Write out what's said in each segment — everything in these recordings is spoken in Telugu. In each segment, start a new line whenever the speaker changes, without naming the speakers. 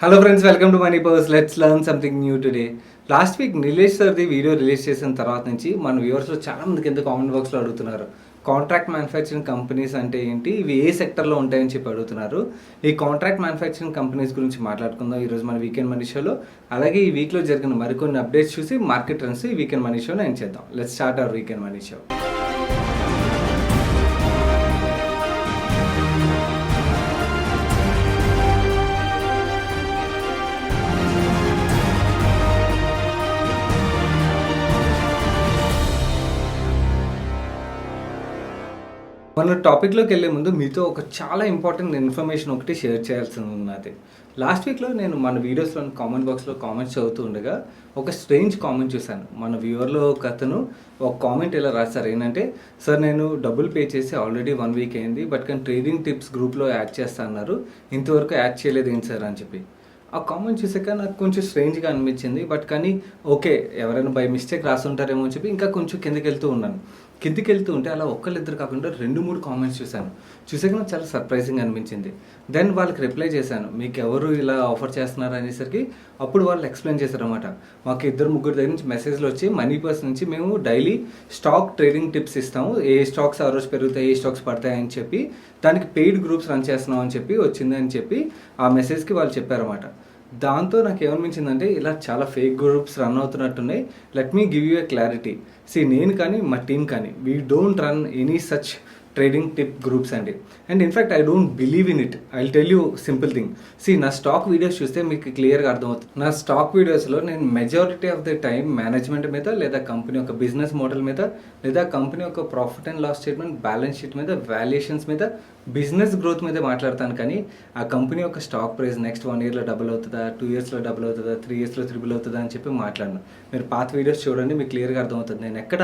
Hello friends, welcome to money purse. Let's learn something new today. Last week Nilesh సార్ది వీడియో రిలీజ్ చేసిన తర్వాత నుంచి మన వ్యూవర్స్లో చాలా మంది కింద కామెంట్ బాక్స్లో అడుగుతున్నారు, కాంట్రాక్ట్ మ్యానుఫ్యాక్చరింగ్ కంపెనీస్ అంటే ఏంటి, ఇవి ఏ సెక్టర్లో ఉంటాయని చెప్పి అడుగుతున్నారు. ఈ కాంట్రాక్ట్ మ్యానుఫ్యాక్చరింగ్ కంపెనీస్ గురించి మాట్లాడుకుందాం ఈరోజు మన వీకెండ్ మనీ షోలో. అలాగే ఈ వీక్లో జరిగిన మరికొన్ని అప్డేట్స్ చూసి మార్కెట్ ట్రెండ్స్ ఈ వీకెండ్ మనీ షోలో ఎండ్ చేద్దాం. Let's start our weekend money show. మన టాపిక్లోకి వెళ్ళే ముందు మీతో ఒక చాలా ఇంపార్టెంట్ ఇన్ఫర్మేషన్ ఒకటి షేర్ చేయాల్సి ఉన్నది. లాస్ట్ వీక్లో నేను మన వీడియోస్లో కామెంట్ బాక్స్లో కామెంట్స్ చదువుతూ ఉండగా ఒక స్ట్రేంజ్ కామెంట్ చూశాను. మన వ్యూవర్లో ఒక అతను ఒక కామెంట్ ఇలా రాస్తారు, ఏంటంటే, సార్ నేను డబ్బులు పే చేసి ఆల్రెడీ 1 వీక్ అయింది, బట్ కానీ ట్రేడింగ్ టిప్స్ గ్రూప్లో యాడ్ చేస్తా అన్నారు, ఇంతవరకు యాడ్ చేయలేదు ఏంటి సార్ అని చెప్పి. ఆ కామెంట్ చూసాక నాకు కొంచెం స్ట్రేంజ్గా అనిపించింది. బట్ కానీ ఓకే, ఎవరైనా బై మిస్టేక్ రాసుంటారేమో అని చెప్పి ఇంకా కొంచెం కిందకి వెళ్తూ ఉంటే అలా ఒక్కళ్ళిద్దరు కాకుండా 2-3 కామెంట్స్ చూసాక నాకు చాలా సర్ప్రైజింగ్ అనిపించింది. దెన్ వాళ్ళకి రిప్లై చేశాను, మీకు ఎవరు ఇలా ఆఫర్ చేస్తున్నారు అనేసరికి అప్పుడు వాళ్ళు ఎక్స్ప్లెయిన్ చేశారన్నమాట. మాకు 2-3 దగ్గర నుంచి మెసేజ్లు వచ్చి మనీ పర్స్ నుంచి మేము డైలీ స్టాక్ ట్రేడింగ్ టిప్స్ ఇస్తాము, ఏ స్టాక్స్ ఆ రోజు పెరుగుతాయి, ఏ స్టాక్స్ పడతాయి అని చెప్పి దానికి పెయిడ్ గ్రూప్స్ రన్ చేస్తున్నాం అని చెప్పి వచ్చింది అని చెప్పి ఆ మెసేజ్కి వాళ్ళు చెప్పారన్నమాట. దాంతో నాకు ఏమనిపించిందంటే, ఇలా చాలా ఫేక్ గ్రూప్స్ రన్ అవుతున్నట్టున్నాయి. Let me give you a clarity. నేను కానీ మా టీం కానీ we don't run any such trading tip groups అండి. And in fact I don't believe in it. I tell you simple thing. నా స్టాక్ వీడియోస్ చూస్తే మీకు క్లియర్గా అర్థమవుతుంది. నా స్టాక్ వీడియోస్లో నేను majority of the time management మీద, లేదా కంపెనీ యొక్క బిజినెస్ మోడల్ మీద, లేదా కంపెనీ యొక్క profit and loss statement, balance sheet మీద, వాల్యుయేషన్స్ మీద, బిజినెస్ గ్రోత్ మీద మాట్లాడతాను. కానీ ఆ కంపెనీ యొక్క స్టాక్ ప్రైస్ నెక్స్ట్ 1 ఇయర్లో డబుల్ అవుతుందా, 2 ఇయర్స్లో డబుల్ అవుతుందా, 3 ఇయర్స్లో త్రిబుల్ అవుతుందా అని చెప్పి మాట్లాడను. మీరు పాత వీడియోస్ చూడండి, మీకు క్లియర్గా అర్థమవుతుంది. నేను ఎక్కడ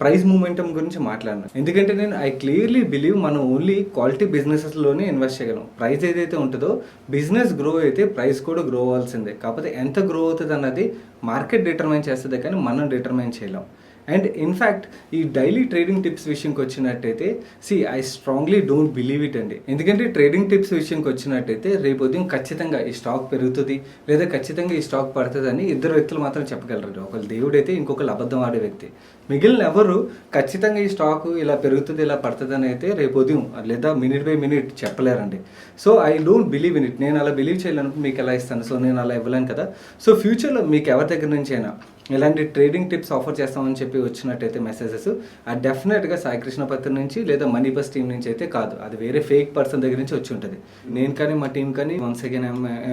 ప్రైస్ మూమెంటం గురించి మాట్లాడను. ఎందుకంటే నేను ఐ క్లియర్లీ బిలీవ్ మనం ఓన్లీ క్వాలిటీ బిజినెసెస్లోనే ఇన్వెస్ట్ చేయగలం. ప్రైస్ ఏదైతే ఉంటుందో, బిజినెస్ గ్రో అయితే ప్రైస్ కూడా గ్రో అవ్వాల్సిందే. కాకపోతే ఎంత గ్రో అవుతుంది అన్నది మార్కెట్ డిటర్మైన్ చేస్తుంది, కానీ మనం డిటర్మైన్ చేయలేం. అండ్ ఇన్ఫ్యాక్ట్ ఈ డైలీ ట్రేడింగ్ టిప్స్ విషయంకి వచ్చినట్టయితే I strongly don't believe it అండి. ఎందుకంటే ట్రేడింగ్ టిప్స్ విషయంకి వచ్చినట్టయితే రేపు ఉదయం ఖచ్చితంగా ఈ స్టాక్ పెరుగుతుంది, లేదా ఖచ్చితంగా ఈ స్టాక్ పడుతుంది అని 2 వ్యక్తులు మాత్రం చెప్పగలరు. ఒకళ్ళు దేవుడు అయితే, ఇంకొకరు అబద్ధం ఆడే వ్యక్తి. మిగిలిన ఎవరు ఖచ్చితంగా ఈ స్టాక్ ఇలా పెరుగుతుంది, ఇలా పడుతుంది అని అయితే రేపు ఉదయం లేదా మినిట్ బై మినిట్ చెప్పలేరండి. I don't believe in it. నేను అలా బిలీవ్ చేయాలనుకుంటే మీకు ఎలా ఇస్తాను? నేను అలా ఇవ్వలేను కదా. ఫ్యూచర్లో మీకు ఎవరి దగ్గర నుంచి అయినా ఇలాంటి ట్రేడింగ్ టిప్స్ ఆఫర్ చేస్తామని చెప్పి వచ్చినట్టయితే మెసేజెస్, అది డెఫినెట్గా సాయి కృష్ణపత్రి నుంచి లేదా మనీ బస్ టీం నుంచి అయితే కాదు, అది వేరే ఫేక్ పర్సన్ దగ్గర నుంచి వచ్చి ఉంటుంది. నేను కానీ మా టీం కానీ once again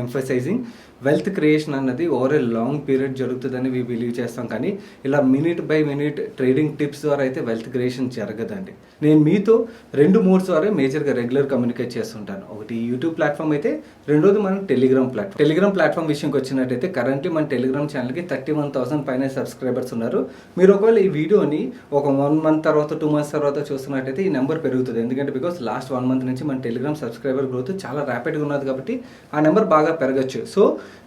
emphasising, wealth creation అన్నది ఓవర్ ఏ లాంగ్ పీరియడ్ జరుగుతుందని we బిలీవ్ చేస్తాం. కానీ ఇలా minute by minute trading tips ద్వారా అయితే వెల్త్ క్రియేషన్ జరగదండి. నేను మీతో 2-3 ద్వారా మేజర్గా రెగ్యులర్ కమ్యూనికేట్ చేస్తుంటాను. ఒకటి యూట్యూబ్ ప్లాట్ఫామ్ అయితే, రెండోది మన టెలిగ్రామ్ ప్లాట్ఫామ్ విషయంకి వచ్చినట్టయితే కరెంట్లీ మన టెలిగ్రామ్ ఛానల్కి 31,000 పైన సబ్స్క్రైబర్స్ ఉన్నారు. మీరు ఒకవేళ ఈ వీడియోని ఒక 1 మంత్ తర్వాత, 2 మంత్స్ తర్వాత చూస్తున్నట్టయితే ఈ నెంబర్ పెరుగుతుంది. ఎందుకంటే బికాస్ లాస్ట్ 1 మంత్ నుంచి మన టెలిగ్రామ్ సబ్స్క్రైబర్ గ్రోత్ చాలా ర్యాపిడ్గా ఉన్నది కాబట్టి ఆ నెంబర్ బాగా పెరగచ్చు.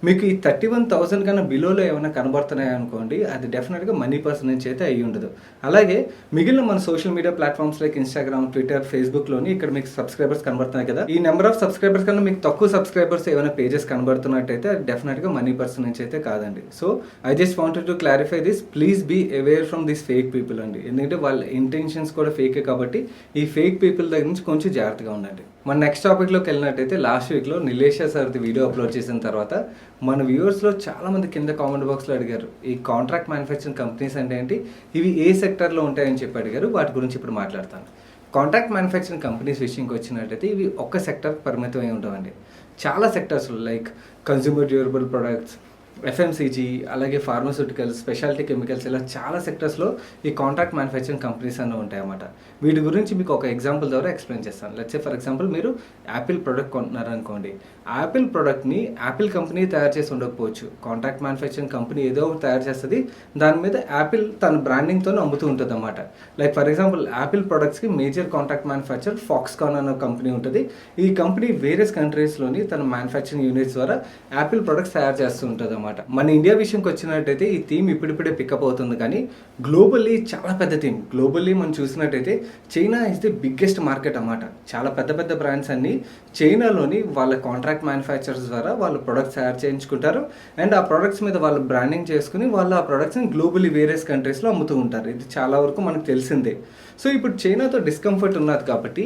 మీకు ఈ 31,000 కన్నా బిలోలో ఏమైనా కనబడుతున్నాయి అనుకోండి, అది డెఫినెట్గా మనీ పర్సన్ నుంచి అయితే అయ్యి ఉండదు. అలాగే మిగిలిన మన social media platforms like Instagram, Twitter, ఫేస్బుక్లోని ఇక్కడ మీకు సబ్స్క్రైబర్స్ కనబడుతున్నాయి కదా. ఈ నెంబర్ ఆఫ్ సబ్స్క్రైబర్స్ కన్నా మీకు తక్కువ సబ్స్క్రైబర్స్ ఏమైనా పేజెస్ కనబడుతున్నట్టయితే అది డెఫినెట్గా మనీ పర్సన్ నుంచి అయితే కాదండి. I just wanted to clarify this. Please be aware from this fake people అండి. ఎందుకంటే వాళ్ళ ఇంటెన్షన్స్ కూడా ఫేకే కాబట్టి ఈ ఫేక్ పీపుల్ దగ్గర నుంచి కొంచెం జాగ్రత్తగా ఉండండి. మన నెక్స్ట్ టాపిక్లోకి వెళ్ళినట్టయితే, లాస్ట్ వీక్లో నిలేష్ సార్ది వీడియో అప్లోడ్ చేసిన తర్వాత మన వ్యూవర్స్లో చాలామంది కింద కామెంట్ బాక్స్లో అడిగారు, ఈ కాంట్రాక్ట్ మ్యానుఫ్యాక్చరింగ్ కంపెనీస్ అంటే ఏంటి, ఇవి ఏ సెక్టర్లో ఉంటాయని చెప్పి అడిగారు. వాటి గురించి ఇప్పుడు మాట్లాడతాను. కాంట్రాక్ట్ మ్యానుఫ్యాక్చరింగ్ కంపెనీస్ విషయంకి వచ్చినట్టయితే ఇవి ఒక్క సెక్టర్కి పరిమితమై ఉంటామండి. చాలా సెక్టర్స్లో like consumer durable products, FMCG, అలాగే ఫార్మాస్యూటికల్స్, స్పెషాలిటీ కెమికల్స్, ఇలా చాలా సెక్టర్స్లో ఈ కాంట్రాక్ట్ మ్యానుఫ్యాక్చరింగ్ కంపెనీస్ అన్నీ ఉంటాయన్నమాట. వీటి గురించి మీకు ఒక ఎగ్జాంపుల్ ద్వారా ఎక్స్ప్లెయిన్ చేస్తాను. లెట్స్ సే ఫర్ ఎగ్జాంపుల్ మీరు యాపిల్ ప్రోడక్ట్ కొంటున్నారనుకోండి. యాపిల్ ప్రోడక్ట్ని యాపిల్ కంపెనీ తయారు చేసి ఉండకపోవచ్చు, కాంట్రాక్ట్ మ్యానుఫ్యాక్చరింగ్ కంపెనీ ఏదో ఒకటి తయారు చేస్తుంది, దాని మీద యాపిల్ తన బ్రాండింగ్తో అమ్ముతూ ఉంటుంది అన్నమాట. లైక్ ఫర్ ఎగ్జాంపుల్ యాపిల్ ప్రొడక్ట్స్కి మేజర్ కాంట్రాక్ట్ మ్యానుఫ్యాక్చర్ ఫాక్స్కాన్ అనే కంపెనీ ఉంటుంది. ఈ కంపెనీ వేరియస్ కంట్రీస్లోని తన మ్యానుఫ్యాక్చరింగ్ యూనిట్స్ ద్వారా యాపిల్ ప్రొడక్ట్స్ తయారు చేస్తూ ఉంటుంది. అనమాట. మన ఇండియా విషయంకి వచ్చినట్టయితే ఈ థీమ్ ఇప్పుడిప్పుడే పికప్ అవుతుంది, కానీ గ్లోబల్లీ చాలా పెద్ద థీమ్. గ్లోబల్లీ మనం చూసినట్టయితే China is the biggest market అన్నమాట. చాలా పెద్ద పెద్ద బ్రాండ్స్ అన్ని చైనాలోని వాళ్ళ కాంట్రాక్ట్ మ్యానుఫ్యాక్చరర్స్ ద్వారా వాళ్ళ ప్రొడక్ట్స్ తయారు చేయించుకుంటారు. అండ్ ఆ ప్రొడక్ట్స్ మీద వాళ్ళు బ్రాండింగ్ చేసుకుని వాళ్ళు ఆ ప్రొడక్ట్స్ని గ్లోబల్లీ వేరియస్ కంట్రీస్లో అమ్ముతూ ఉంటారు. ఇది చాలా వరకు మనకు తెలిసిందే. సో ఇప్పుడు చైనాతో డిస్కంఫర్ట్ ఉన్నది కాబట్టి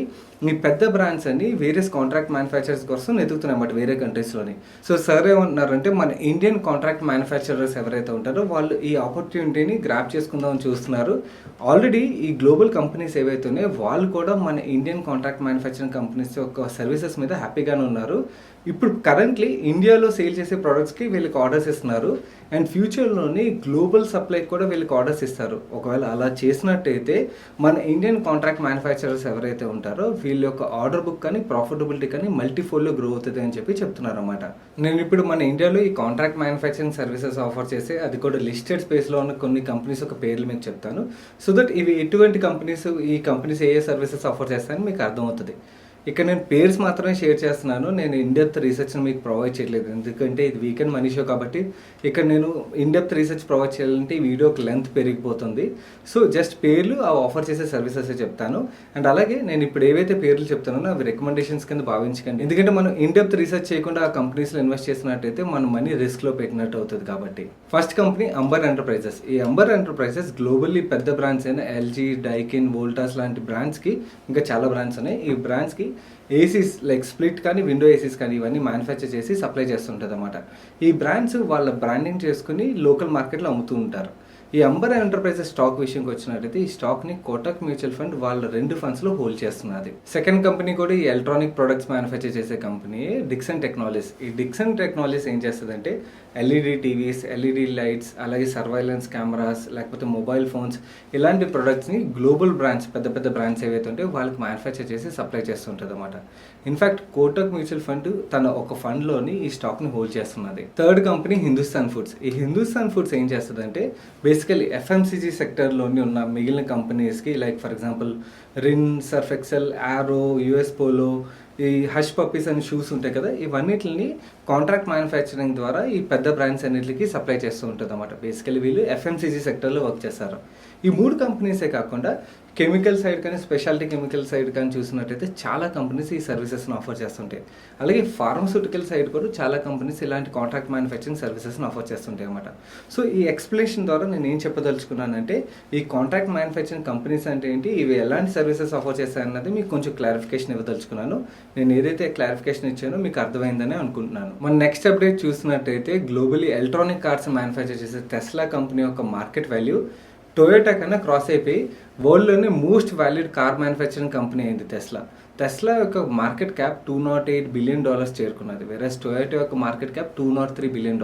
ఈ పెద్ద బ్రాండ్స్ అన్ని వేరియస్ కాంట్రాక్ట్ మ్యానుఫ్యాక్చరర్స్ కోసం ఎదుగుతున్నాయి అన్నమాట వేరే కంట్రీస్లోని. సో సార్ ఏమంటున్నారంటే మన ఇండియన్ కాంట్రాక్ట్ మ్యానుఫ్యాక్చరర్స్ ఎవరైతే ఉంటారో వాళ్ళు ఈ ఆపర్చునిటీని గ్రాప్ చేసుకుందామని చూస్తున్నారు. ఆల్రెడీ ఈ గ్లోబల్ కంపెనీస్ ఏవైతే ఉన్నాయో వాళ్ళు కూడా మన ఇండియన్ కాంట్రాక్ట్ మ్యానుఫ్యాక్చరింగ్ కంపెనీస్ యొక్క సర్వీసెస్ మీద హ్యాపీగానే ఉన్నారు. ఇప్పుడు కరెంట్లీ ఇండియాలో సేల్ చేసే ప్రోడక్ట్స్కి వీళ్ళకి ఆర్డర్స్ ఇస్తున్నారు. అండ్ ఫ్యూచర్లోని గ్లోబల్ సప్లైకి కూడా వీళ్ళకి ఆర్డర్స్ ఇస్తారు. ఒకవేళ అలా చేసినట్టయితే మన ఇండియన్ కాంట్రాక్ట్ మ్యానుఫ్యాక్చరర్స్ ఎవరైతే ఉంటారో వీళ్ళ యొక్క ఆర్డర్ బుక్ కానీ ప్రాఫిటబిలిటీ కానీ మల్టీఫోల్డ్లో గ్రో అవుతుంది అని చెప్పి చెప్తున్నారు అన్నమాట. నేను ఇప్పుడు మన ఇండియాలో ఈ కాంట్రాక్ట్ మ్యానుఫ్యాక్చరింగ్ సర్వీసెస్ ఆఫర్ చేసి అది కూడా లిస్టెడ్ స్పేస్లో ఉన్న కొన్ని కంపెనీస్ ఒక పేర్లు మీకు చెప్తాను. సో దట్ ఇవి ఎటువంటి కంపెనీస్, ఈ కంపెనీస్ ఏ సర్వీసెస్ ఆఫర్ చేస్తాయని మీకు అర్థమవుతుంది. ఇక్కడ నేను పేర్స్ మాత్రమే షేర్ చేస్తున్నాను. నేను ఇన్డెప్త్ రీసెర్చ్ని మీకు ప్రొవైడ్ చేయలేదు, ఎందుకంటే ఇది వీకెండ్ మనీ షో కాబట్టి ఇక్కడ నేను ఇన్డెప్త్ రీసెర్చ్ ప్రొవైడ్ చేయాలంటే ఈ వీడియోకి లెంత్ పెరిగిపోతుంది. సో జస్ట్ పేర్లు ఆ ఆఫర్ చేసే సర్వీసెస్ చెప్తాను. అండ్ అలాగే నేను ఇప్పుడు ఏవైతే పేర్లు చెప్తానో అవి రికమెండేషన్స్ కింద భావించకండి, ఎందుకంటే మనం ఇన్డెప్త్ రీసెర్చ్ చేయకుండా ఆ కంపెనీస్లో ఇన్వెస్ట్ చేసినట్టయితే మన మనీ రిస్క్లో పెట్టినట్టు అవుతుంది కాబట్టి. First company Amber Enterprises. ఈ అంబర్ ఎంటర్ప్రైజెస్ గ్లోబల్లీ పెద్ద బ్రాండ్స్ అయిన ఎల్జీ, డైకిన్, వోల్టాస్ లాంటి బ్రాండ్స్కి, ఇంకా చాలా బ్రాండ్స్ ఉన్నాయి, ఈ బ్రాండ్స్కి ఏసీస్ లైక్ స్ప్లిట్ కానీ విండో ఏసీస్ కానీ ఇవన్నీ మ్యానుఫ్యాక్చర్ చేసి సప్లై చేస్తుంటుంది అన్నమాట. ఈ బ్రాండ్స్ వాళ్ళ బ్రాండింగ్ చేసుకుని లోకల్ మార్కెట్లో అమ్ముతూ ఉంటారు. ఈ అంబర్ ఎంటర్ప్రైజెస్ స్టాక్ విషయంకి వచ్చినట్టయితే ఈ స్టాక్ని కోటక్ మ్యూచువల్ ఫండ్ వాళ్ళ 2 ఫండ్స్లో హోల్డ్ చేస్తున్నది. సెకండ్ కంపెనీ కూడా ఈ ఎలక్ట్రానిక్ ప్రొడక్ట్స్ మ్యానుఫ్యాక్చర్ చేసే కంపెనీ డిక్సన్ టెక్నాలజీస్. ఈ డిక్సన్ టెక్నాలజీస్ ఏం చేస్తుందంటే ఎల్ఈడి టీవీస్, ఎల్ఈడి లైట్స్, అలాగే సర్వైలెన్స్ కెమెరాస్, లేకపోతే మొబైల్ ఫోన్స్ ఇలాంటి ప్రొడక్ట్స్ని గ్లోబల్ బ్రాండ్స్, పెద్ద పెద్ద బ్రాండ్స్ ఏవైతే ఉంటాయో వాళ్ళకి మ్యానుఫ్యాక్చర్ చేసి సప్లై చేస్తుంటుంది అన్నమాట. ఇన్ఫ్యాక్ట్ కోటక్ మ్యూచువల్ ఫండ్ తన ఒక ఫండ్లోని ఈ స్టాక్ని హోల్డ్ చేస్తున్నది. Third company Hindustan foods. ఈ హిందుస్థాన్ ఫుడ్స్ ఏం చేస్తుందంటే బేసికలీ ఎఫ్ఎంసీజీ సెక్టర్లోని ఉన్న మిగిలిన కంపెనీస్కి like for example Rin, Surf Excel, Arrow, US Polo, ఈ హష్ పప్పీస్ అని షూస్ ఉంటాయి కదా, ఇవన్నిటిని కాంట్రాక్ట్ మ్యానుఫ్యాక్చరింగ్ ద్వారా ఈ పెద్ద బ్రాండ్స్ అన్నిటికి సప్లై చేస్తూ ఉంటుంది అన్నమాట. బేసికలీ వీళ్ళు ఎఫ్ఎంసీజీ సెక్టర్లో వర్క్ చేస్తారు. ఈ 3 కంపెనీసే కాకుండా కెమికల్ సైడ్ కానీ స్పెషాలిటీ కెమికల్ సైడ్ కానీ చూసినట్టయితే చాలా కంపెనీస్ ఈ సర్వీసెస్ని ఆఫర్ చేస్తుంటాయి. అలాగే ఫార్మస్యూటికల్ సైడ్ కూడా చాలా కంపెనీస్ ఇలాంటి కాంట్రాక్ట్ మ్యానుఫ్యాక్చరింగ్ సర్వీసెస్ని ఆఫర్ చేస్తుంటాయి అన్నమాట. సో ఈ ఎక్స్ప్లెనేషన్ ద్వారా నేను ఏం చెప్పదలుచుకున్నానంటే ఈ కాంట్రాక్ట్ మ్యానుఫ్యాక్చరింగ్ కంపెనీస్ అంటే ఏంటి, ఇవి ఎలాంటి సర్వీసెస్ ఆఫర్ చేస్తాయన్నది మీకు కొంచెం క్లారిఫికేషన్ ఇవ్వదలుచుకున్నాను. నేను ఏదైతే క్లారిఫికేషన్ ఇచ్చానో మీకు అర్థమైందని అనుకుంటున్నాను. మన నెక్స్ట్ అప్డేట్ చూసినట్టయితే గ్లోబలీ ఎలక్ట్రానిక్ కార్స్ మ్యానుఫ్యాక్చర్ చేసే టెస్లా కంపెనీ యొక్క మార్కెట్ వాల్యూ టొయోటా కన్నా క్రాస్ అయిపోయి వరల్డ్లోనే most valued car manufacturing company అయింది టెస్లా. టెస్లా యొక్క మార్కెట్ క్యాప్ $208 బిలియన్ చేరుకున్నది, వేరే టొయోటా యొక్క market cap $203 billion.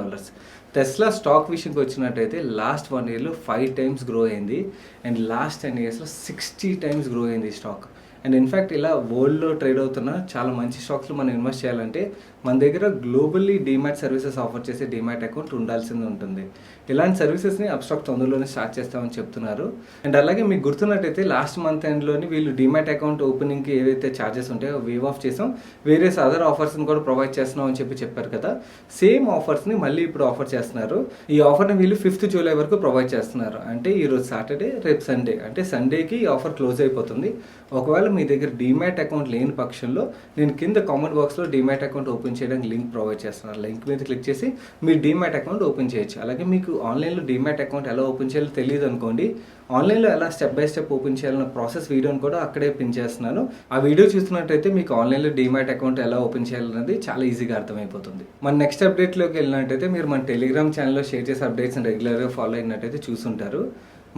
Tesla stock విషయంకి వచ్చినట్టయితే లాస్ట్ 1 ఇయర్లో 5 టైమ్స్ గ్రో అయింది అండ్ లాస్ట్ 10 ఇయర్స్లో 60 టైమ్స్ గ్రో అయింది ఈ స్టాక్. అండ్ ఇన్ఫ్యాక్ట్ ఇలా వరల్డ్లో ట్రేడ్ అవుతున్న చాలా మంచి స్టాక్స్లో మనం ఇన్వెస్ట్ చేయాలంటే మన దగ్గర గ్లోబల్లీ డీమ్యాట్ సర్వీసెస్ ఆఫర్ చేసే డీమ్యాట్ అకౌంట్ ఉండాల్సింది ఉంటుంది. ఇలాంటి సర్వీసెస్ని అబ్స్టాక్ తొందరలోనే స్టార్ట్ చేస్తామని చెప్తున్నారు. అండ్ అలాగే మీకు గుర్తున్నట్టయితే లాస్ట్ మంత్ ఎండ్లోని వీళ్ళు డీమ్యాట్ అకౌంట్ ఓపెనింగ్కి ఏవైతే ఛార్జెస్ ఉంటాయో వేవ్ ఆఫ్ చేసాం, వేరియస్ అదర్ ఆఫర్స్ని కూడా ప్రొవైడ్ చేస్తున్నాం అని చెప్పారు కదా. సేమ్ ఆఫర్స్ని మళ్ళీ ఇప్పుడు ఆఫర్ చేస్తున్నారు. ఈ ఆఫర్ని వీళ్ళు 5th జూలై వరకు ప్రొవైడ్ చేస్తున్నారు. అంటే ఈరోజు సాటర్డే, రేపు సండే, అంటే సండేకి ఈ ఆఫర్ క్లోజ్ అయిపోతుంది. ఒకవేళ మీ దగ్గర డీమ్యాట్ అకౌంట్ లేని పక్షంలో నేను కింద కామెంట్ బాక్స్లో డీమ్యాట్ అకౌంట్ ఓపెన్ చేయడానికి లింక్ ప్రొవైడ్ చేస్తున్నాను. లింక్ మీద క్లిక్ చేసి మీరు డీమ్యాట్ అకౌంట్ ఓపెన్ చేయొచ్చు. అలాగే మీకు ఆన్లైన్లో డీమ్యాట్ అకౌంట్ ఎలా ఓపెన్ చేయాలో తెలియదు అనుకోండి, ఆన్లైన్లో ఎలా స్టెప్ బై స్టెప్ ఓపెన్ చేయాలన్న ప్రాసెస్ వీడియోని కూడా అక్కడే పిన్ చేస్తున్నాను. ఆ వీడియో చూస్తున్నట్టయితే మీకు ఆన్లైన్లో డీమ్యాట్ అకౌంట్ ఎలా ఓపెన్ చేయాలన్నది చాలా ఈజీగా అర్థమైపోతుంది. మన నెక్స్ట్ అప్డేట్లోకి వెళ్ళినట్టయితే మీరు మన టెలిగ్రామ్ ఛానల్లో షేర్ చేసే అప్డేట్స్ని రెగ్యులర్గా ఫాలో అయినట్టయితే చూసుంటారు.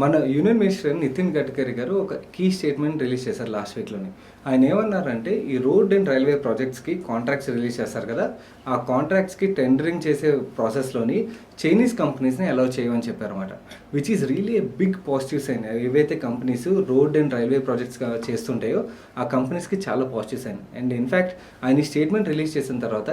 మన యూనియన్ మినిస్టర్ నితిన్ గడ్కరీ గారు ఒక కీ స్టేట్మెంట్ రిలీజ్ చేశారు లాస్ట్ వీక్లోని. ఆయన ఏమన్నారంటే ఈ రోడ్ అండ్ రైల్వే ప్రాజెక్ట్స్కి కాంట్రాక్ట్స్ రిలీజ్ చేస్తారు కదా, ఆ కాంట్రాక్ట్స్కి టెండరింగ్ చేసే ప్రాసెస్లోని చైనీస్ కంపెనీస్ని అలౌ చేయమని చెప్పారన్నమాట. Which is really a big positive sign. ఏవైతే companies road and railway projects చేస్తుంటాయో ఆ కంపెనీస్కి చాలా పాజిటివ్ సైన్. అండ్ ఇన్ఫ్యాక్ట్ ఆయన ఈ స్టేట్మెంట్ రిలీజ్ చేసిన తర్వాత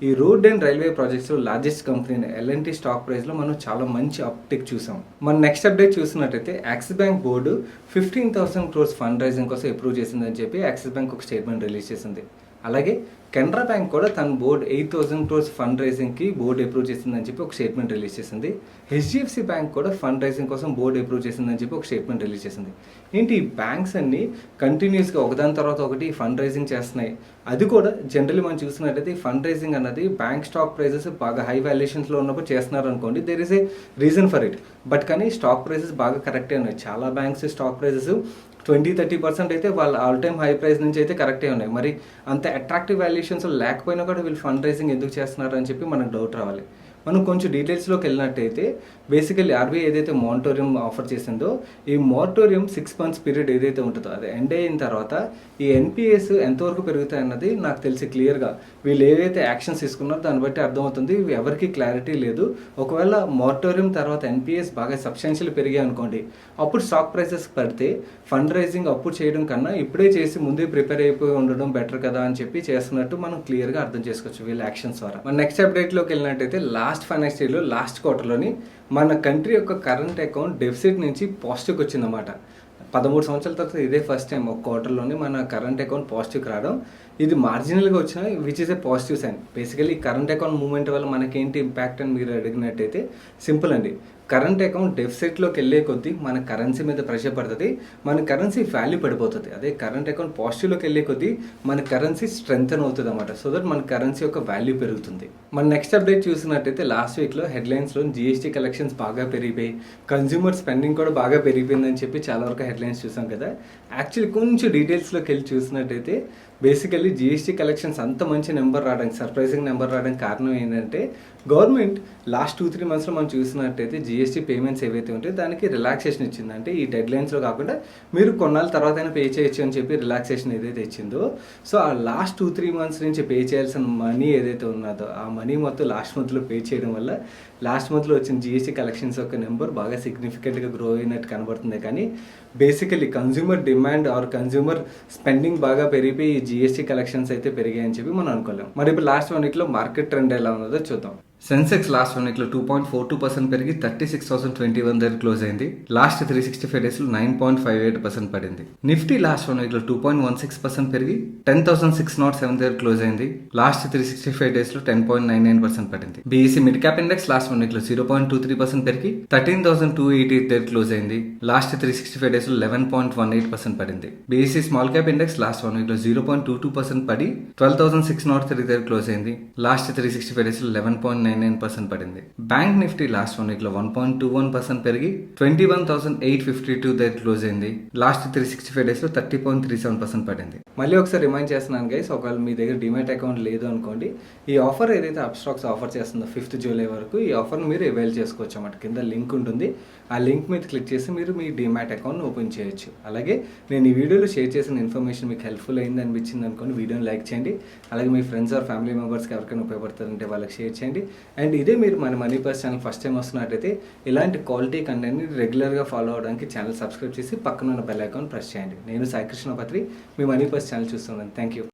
ఈ రోడ్ అండ్ రైల్వే ప్రాజెక్ట్స్లో లార్జెస్ట్ కంపెనీ ఎల్ఎన్టీ స్టాక్ ప్రైస్లో మనం చాలా మంచి అప్టిక్ చూసాం. మన నెక్స్ట్ అప్డేట్ చూసినట్టయితే Axis bank board 15,000 crores fund raising కోసం అప్రూవ్ చేసిందని చెప్పి యాక్సిస్ బ్యాంక్ ఒక స్టేట్మెంట్ రిలీజ్ చేసింది. అలాగే కెనరా బ్యాంక్ కూడా తన బోర్డ్ 8,000 crores ఫండ్ రైజింగ్కి బోర్డు అప్రూవ్ చేసిందని చెప్పి ఒక స్టేట్మెంట్ రిలీజ్ చేసింది. హెచ్డిఎఫ్సి బ్యాంక్ కూడా ఫండ్ రైజింగ్ కోసం బోర్డు అప్రూవ్ చేసిందని చెప్పి ఒక స్టేట్మెంట్ రిలీజ్ చేసింది. ఏంటి ఈ బ్యాంక్స్ అన్ని కంటిన్యూస్గా ఒకదాని తర్వాత ఒకటి ఫండ్ రైజింగ్ చేస్తున్నాయి. అది కూడా జనరల్లీ మనం చూసినట్టయితే ఈ ఫండ్ రైజింగ్ అన్నది బ్యాంక్ స్టాక్ ప్రైజెస్ బాగా హై వాల్యుయేషన్స్లో ఉన్నప్పుడు చేస్తున్నారు అనుకోండి, there is a reason for it. But కానీ స్టాక్ ప్రైజెస్ బాగా కరెక్టే ఉన్నాయి. చాలా బ్యాంక్స్ స్టాక్ ప్రైజెస్ 20-30% అయితే వాళ్ళ ఆల్ టైమ్ హై ప్రైస్ నుంచి అయితే కరెక్టే ఉన్నాయి. మరి అంత అట్రాక్టివ్ వాల్యుయేషన్స్ లేకపోయినా కూడా వీళ్ళు ఫండ్ రైజింగ్ ఎందుకు చేస్తున్నారు అని చెప్పి మనకు డౌట్ రావాలి. మనం కొంచెం డీటెయిల్స్లోకి వెళ్ళినట్టయితే బేసికల్లీ ఆర్బీఐ ఏదైతే మానిటోరియం ఆఫర్ చేసిందో ఈ మానిటోరియం 6 months పీరియడ్ ఏదైతే ఉంటుందో అది ఎండ్ అయిన తర్వాత ఈ ఎన్పిఎస్ ఎంతవరకు పెరుగుతాయన్నది నాకు తెలిసి క్లియర్గా వీళ్ళు ఏవైతే యాక్షన్స్ తీసుకున్నారో దాన్ని బట్టి అర్థమవుతుంది. ఎవరికి క్లారిటీ లేదు. ఒకవేళ మానిటోరియం తర్వాత ఎన్పిఎస్ బాగా సబ్స్టాన్షియల్ పెరిగాయి అనుకోండి, అప్పుడు స్టాక్ ప్రైసెస్ పడితే ఫండ్ రైజింగ్ అప్పుడు చేయడం కన్నా ఇప్పుడే చేసి ముందే ప్రిపేర్ అయిపోయి ఉండడం బెటర్ కదా అని చెప్పి చేస్తున్నట్టు మనం క్లియర్గా అర్థం చేసుకోవచ్చు వీళ్ళ యాక్షన్స్ ద్వారా. మన నెక్స్ట్ అప్డేట్లోకి వెళ్ళినట్టయితే లాస్ట్ ఫైనాన్షియల్ ఇయర్లో లాస్ట్ క్వార్టర్లోని మన కంట్రీ యొక్క కరెంట్ అకౌంట్ డెఫిసిట్ నుంచి పాజిటివ్కి వచ్చిందన్నమాట. 13 సంవత్సరాల తర్వాత ఇదే ఫస్ట్ టైం ఒక క్వార్టర్లోని మన కరెంట్ అకౌంట్ పాజిటివ్కి రావడం. ఇది మార్జినల్గా వచ్చిన which is a positive sign. Basically current account movement వల్ల మనకేంటి ఇంపాక్ట్ అని మీరు అడిగినట్టయితే సింపుల్ అండి. కరెంట్ అకౌంట్ డెఫిసిట్లోకి వెళ్ళే కొద్దీ మన కరెన్సీ మీద ప్రెషర్ పడుతుంది, మన కరెన్సీ వాల్యూ పడిపోతుంది. అదే కరెంట్ అకౌంట్ పాజిటివ్లోకి వెళ్ళే కొద్దీ మన కరెన్సీ స్ట్రెంగ్తన్ అవుతుంది అన్నమాట. సో దట్ మన కరెన్సీ యొక్క వాల్యూ పెరుగుతుంది. మన నెక్స్ట్ అప్డేట్ చూసినట్టయితే లాస్ట్ వీక్లో హెడ్లైన్స్లో జిఎస్టీ కలెక్షన్స్ బాగా పెరిగిపోయి కన్జ్యూమర్ స్పెండింగ్ కూడా బాగా పెరిగిపోయిందని చెప్పి చాలా వరకు హెడ్లైన్స్ చూసాం కదా. యాక్చువల్లీ కొంచెం డీటెయిల్స్లోకి వెళ్ళి చూసినట్టయితే బేసికల్లీ జిఎస్టీ కలెక్షన్స్ అంత మంచి నెంబర్ రావడానికి సర్ప్రైజింగ్ నెంబర్ రావడానికి కారణం ఏంటంటే గవర్నమెంట్ లాస్ట్ 2-3 monthsలో మనం చూసినట్టయితే జిఎస్టీ పేమెంట్స్ ఏవైతే ఉంటాయో దానికి రిలాక్సేషన్ ఇచ్చింది. అంటే ఈ డెడ్ లైన్స్లో కాకుండా మీరు కొన్నాళ్ళ తర్వాత అయినా పే చేయొచ్చు అని చెప్పి రిలాక్సేషన్ ఏదైతే ఇచ్చిందో, సో ఆ లాస్ట్ 2-3 months నుంచి పే చేయాల్సిన మనీ ఏదైతే ఉన్నదో ఆ మనీ మొత్తం లాస్ట్ మంత్లో పే చేయడం వల్ల లాస్ట్ మంత్లో వచ్చిన జిఎస్టీ కలెక్షన్స్ యొక్క నెంబర్ బాగా సిగ్నిఫికెంట్గా గ్రో అయినట్టు కనబడుతుంది. కానీ basically consumer demand are consumer spending బాగా పెరిగిపోయి జిఎస్టీ కలెక్షన్స్ అయితే పెరిగాయని చెప్పి మనం అనుకోలేం. మరి ఇప్పుడు లాస్ట్ 1 weekలో మార్కెట్ ట్రెండ్ ఎలా ఉన్నదో చూద్దాం. సెన్సెక్స్ లాస్ట్ 1 weekలో 2.42% పెరిగి 36,021 దగ్గర క్లోజ్ అయింది. లాస్ట్ 365 daysలో 9.58% పడింది. నిఫ్టీ లాస్ట్ 1 weekలో 2.16% పెరిగి 10,607 దగ్గర క్లోజ్ అయింది. లాస్ట్ 365 daysలో 10.99% పడింది. BEC mid cap index last 1 weekలో 0.23% పెరిగి 13,288 దగ్గర క్లోజ్ అయింది. లాస్ట్ 365 daysలో 11.18% పడింది. BEC small cap index last 1 weekలో 0.22% పడి 12,603 దగ్గర క్లోజ్ అయింది. లాస్ట్ 365 daysలో 11.99% పడింది. బ్యాంక్ నిఫ్టీ లాస్ట్ 1 weekలో 1.21% పెరిగి 21,852 దగ్గర క్లోజ్ అయింది. లాస్ట్ 365 daysలో 30.37% పడింది. మళ్ళీ ఒకసారి రిమైండ్ చేస్తున్నాను గైస్, ఒకవేళ మీ దగ్గర డిమాట్ అకౌంట్ లేదు అనుకోండి, ఈ ఆఫర్ ఏదైతే అప్స్టాక్స్ ఆఫర్ చేస్తుందో 5th July వరకు ఈ ఆఫర్ని మీరు అవైల్ చేసుకోవచ్చు అన్నమాట. కింద లింక్ ఉంటుంది, ఆ లింక్ మీద క్లిక్ చేసి మీరు మీ డిమాట్ అకౌంట్ని ఓపెన్ చేయొచ్చు. అలాగే నేను ఈ వీడియోలో షేర్ చేసిన ఇన్ఫర్మేషన్ మీకు హెల్ప్ఫుల్ అయింది అనిపించింది అనుకోండి, వీడియోని లైక్ చేయండి. అలాగే మీ ఫ్రెండ్స్ ఆర్ ఫ్యామిలీ మెంబర్స్కి ఎవరికైనా ఉపయోగపడుతుందంటే వాళ్ళకి షేర్ చేయండి. అండ్ ఇదే మీరు మన money purse channel first time వస్తున్నట్టయితే ఇలాంటి క్వాలిటీ కంటెంట్ని రెగ్యులర్గా ఫాలో అవడానికి ఛానల్ సబ్స్క్రైబ్ చేసి పక్కన ఉన్న బెల్ ఐకాన్ ప్రెస్ చేయండి. నేను సాయి కృష్ణ పత్రి, మీ మనీ పర్స్ ఛానల్ చూస్తున్నాను. Thank you.